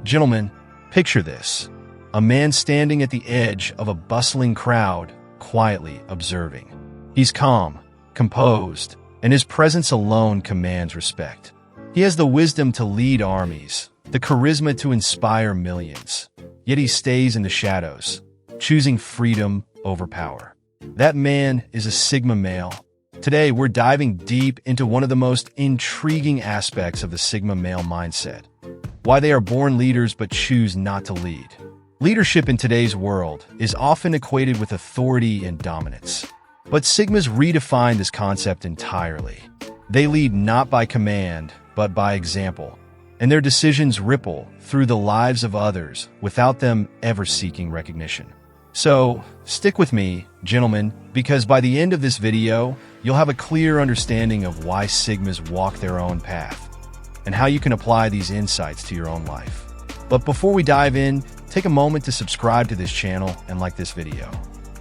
Gentlemen, picture this. A man standing at the edge of a bustling crowd, quietly observing. He's calm, composed, and his presence alone commands respect. He has the wisdom to lead armies, the charisma to inspire millions. Yet he stays in the shadows, choosing freedom over power. That man is a Sigma male. Today, we're diving deep into one of the most intriguing aspects of the Sigma male mindset. Why they are born leaders but choose not to lead. Leadership in today's world is often equated with authority and dominance. But Sigmas redefine this concept entirely. They lead not by command, but by example. And their decisions ripple through the lives of others without them ever seeking recognition. So, stick with me, gentlemen, because by the end of this video, you'll have a clear understanding of why Sigmas walk their own path and how you can apply these insights to your own life. But before we dive in, take a moment to subscribe to this channel and like this video.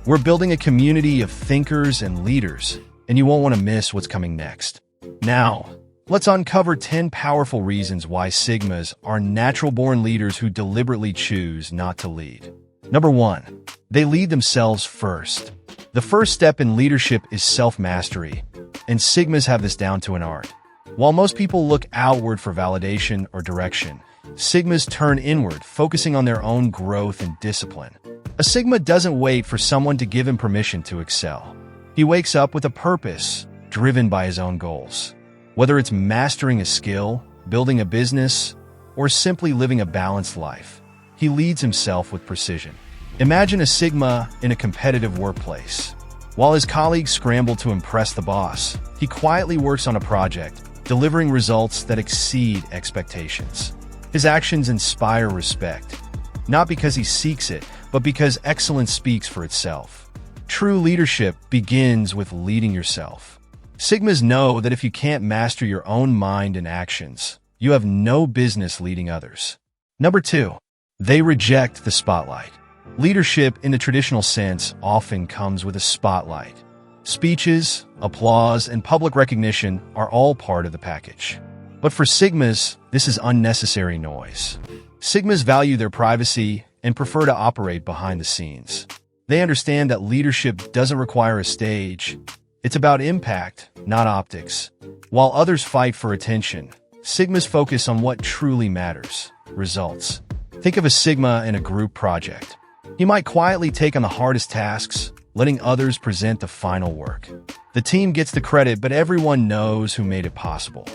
We're building a community of thinkers and leaders, and you won't want to miss what's coming next. Now, let's uncover 10 powerful reasons why Sigmas are natural-born leaders who deliberately choose not to lead. Number 1. They lead themselves first. The first step in leadership is self-mastery, and Sigmas have this down to an art. While most people look outward for validation or direction, Sigmas turn inward, focusing on their own growth and discipline. A Sigma doesn't wait for someone to give him permission to excel. He wakes up with a purpose, driven by his own goals. Whether it's mastering a skill, building a business, or simply living a balanced life, he leads himself with precision. Imagine a Sigma in a competitive workplace. While his colleagues scramble to impress the boss, he quietly works on a project, delivering results that exceed expectations. His actions inspire respect, not because he seeks it, but because excellence speaks for itself. True leadership begins with leading yourself. Sigmas know that if you can't master your own mind and actions, you have no business leading others. Number 2. They reject the spotlight. Leadership in the traditional sense often comes with a spotlight. Speeches, applause, and public recognition are all part of the package. But for Sigmas, this is unnecessary noise. Sigmas value their privacy and prefer to operate behind the scenes. They understand that leadership doesn't require a stage. It's about impact, not optics. While others fight for attention, Sigmas focus on what truly matters: results. Think of a Sigma in a group project. He might quietly take on the hardest tasks, letting others present the final work. The team gets the credit, but everyone knows who made it possible.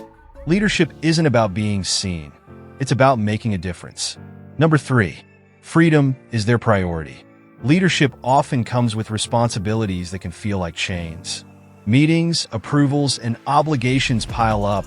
Leadership isn't about being seen. It's about making a difference. Number 3. Freedom is their priority. Leadership often comes with responsibilities that can feel like chains. Meetings, approvals, and obligations pile up,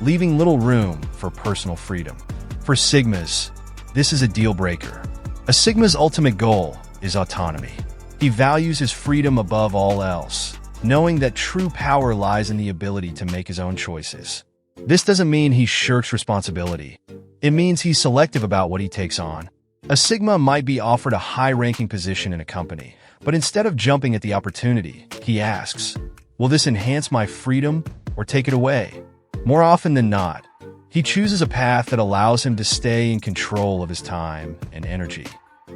leaving little room for personal freedom. For Sigmas, this is a deal breaker. A Sigma's ultimate goal is autonomy. He values his freedom above all else, knowing that true power lies in the ability to make his own choices. This doesn't mean he shirks responsibility. It means he's selective about what he takes on. A Sigma might be offered a high-ranking position in a company, but instead of jumping at the opportunity, he asks, "Will this enhance my freedom or take it away?" More often than not, he chooses a path that allows him to stay in control of his time and energy.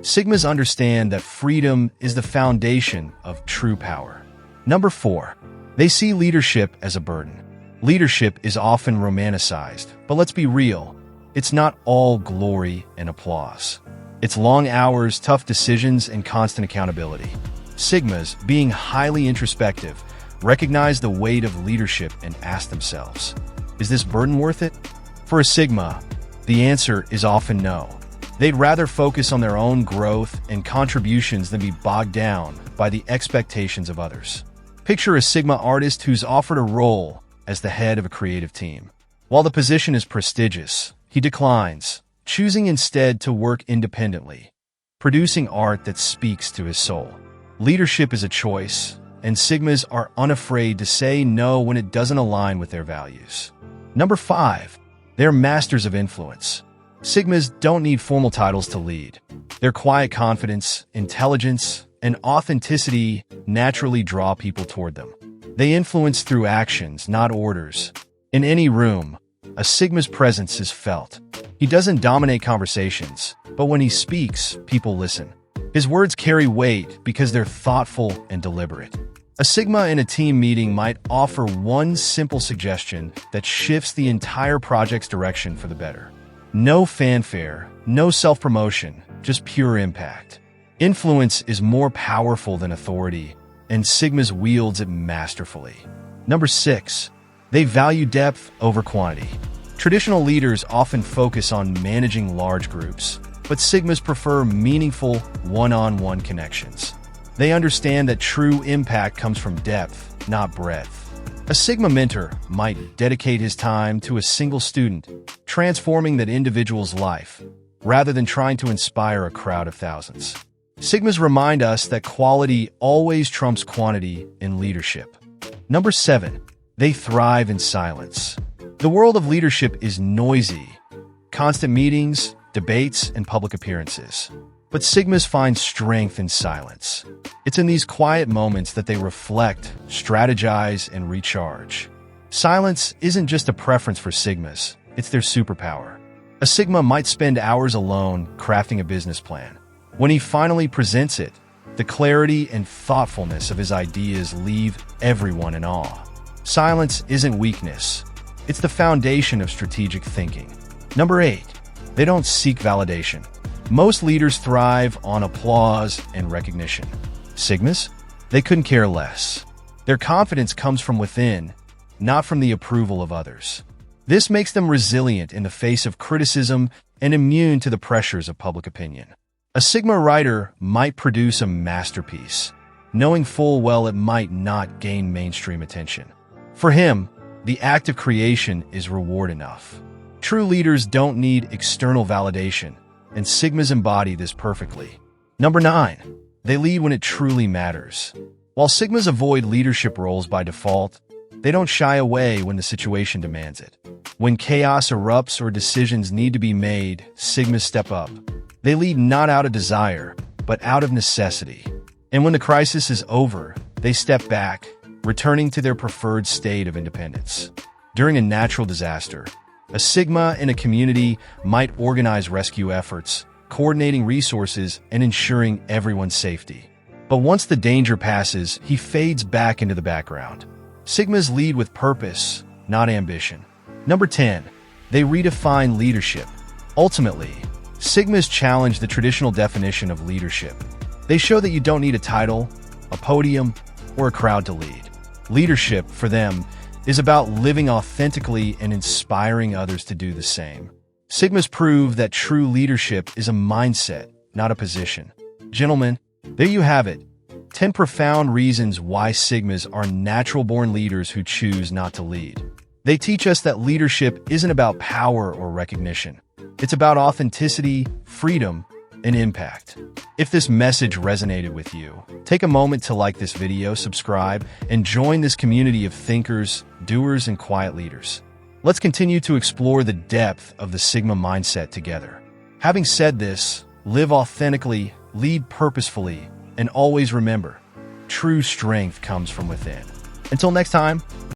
Sigmas understand that freedom is the foundation of true power. Number 4. They see leadership as a burden. Leadership is often romanticized, but let's be real. It's not all glory and applause. It's long hours, tough decisions, and constant accountability. Sigmas, being highly introspective, recognize the weight of leadership and ask themselves, is this burden worth it? For a Sigma, the answer is often no. They'd rather focus on their own growth and contributions than be bogged down by the expectations of others. Picture a Sigma artist who's offered a role as the head of a creative team. While the position is prestigious, he declines, choosing instead to work independently, producing art that speaks to his soul. Leadership is a choice, and Sigmas are unafraid to say no when it doesn't align with their values. Number 5. They're masters of influence. Sigmas don't need formal titles to lead. Their quiet confidence, intelligence, and authenticity naturally draw people toward them. They influence through actions, not orders. In any room, a Sigma's presence is felt. He doesn't dominate conversations, but when he speaks, people listen. His words carry weight because they're thoughtful and deliberate. A Sigma in a team meeting might offer one simple suggestion that shifts the entire project's direction for the better. No fanfare, no self-promotion, just pure impact. Influence is more powerful than authority, and Sigmas wields it masterfully. Number 6. They value depth over quantity. Traditional leaders often focus on managing large groups, but Sigmas prefer meaningful, one-on-one connections. They understand that true impact comes from depth, not breadth. A Sigma mentor might dedicate his time to a single student, transforming that individual's life, rather than trying to inspire a crowd of thousands. Sigmas remind us that quality always trumps quantity in leadership. Number 7. They thrive in silence. The world of leadership is noisy. Constant meetings, debates, and public appearances. But Sigmas find strength in silence. It's in these quiet moments that they reflect, strategize, and recharge. Silence isn't just a preference for Sigmas, it's their superpower. A Sigma might spend hours alone crafting a business plan. When he finally presents it, the clarity and thoughtfulness of his ideas leave everyone in awe. Silence isn't weakness, it's the foundation of strategic thinking. Number 8. They don't seek validation. Most leaders thrive on applause and recognition. Sigmas? They couldn't care less. Their confidence comes from within, not from the approval of others. This makes them resilient in the face of criticism and immune to the pressures of public opinion. A Sigma writer might produce a masterpiece, knowing full well it might not gain mainstream attention. For him, the act of creation is reward enough. True leaders don't need external validation, and Sigmas embody this perfectly. Number 9. They lead when it truly matters. While Sigmas avoid leadership roles by default, they don't shy away when the situation demands it. When chaos erupts or decisions need to be made, Sigmas step up. They lead not out of desire, but out of necessity. And when the crisis is over, they step back, returning to their preferred state of independence. During a natural disaster, a Sigma in a community might organize rescue efforts, coordinating resources and ensuring everyone's safety. But once the danger passes, he fades back into the background. Sigmas lead with purpose, not ambition. Number 10. They redefine leadership. Ultimately, Sigmas challenge the traditional definition of leadership. They show that you don't need a title, a podium, or a crowd to lead. Leadership, for them, is about living authentically and inspiring others to do the same. Sigmas prove that true leadership is a mindset, not a position. Gentlemen, there you have it. 10 profound reasons why Sigmas are natural-born leaders who choose not to lead. They teach us that leadership isn't about power or recognition. It's about authenticity, freedom, and impact. If this message resonated with you, take a moment to like this video, subscribe, and join this community of thinkers, doers, and quiet leaders. Let's continue to explore the depth of the Sigma mindset together. Having said this, live authentically, lead purposefully, and always remember, true strength comes from within. Until next time,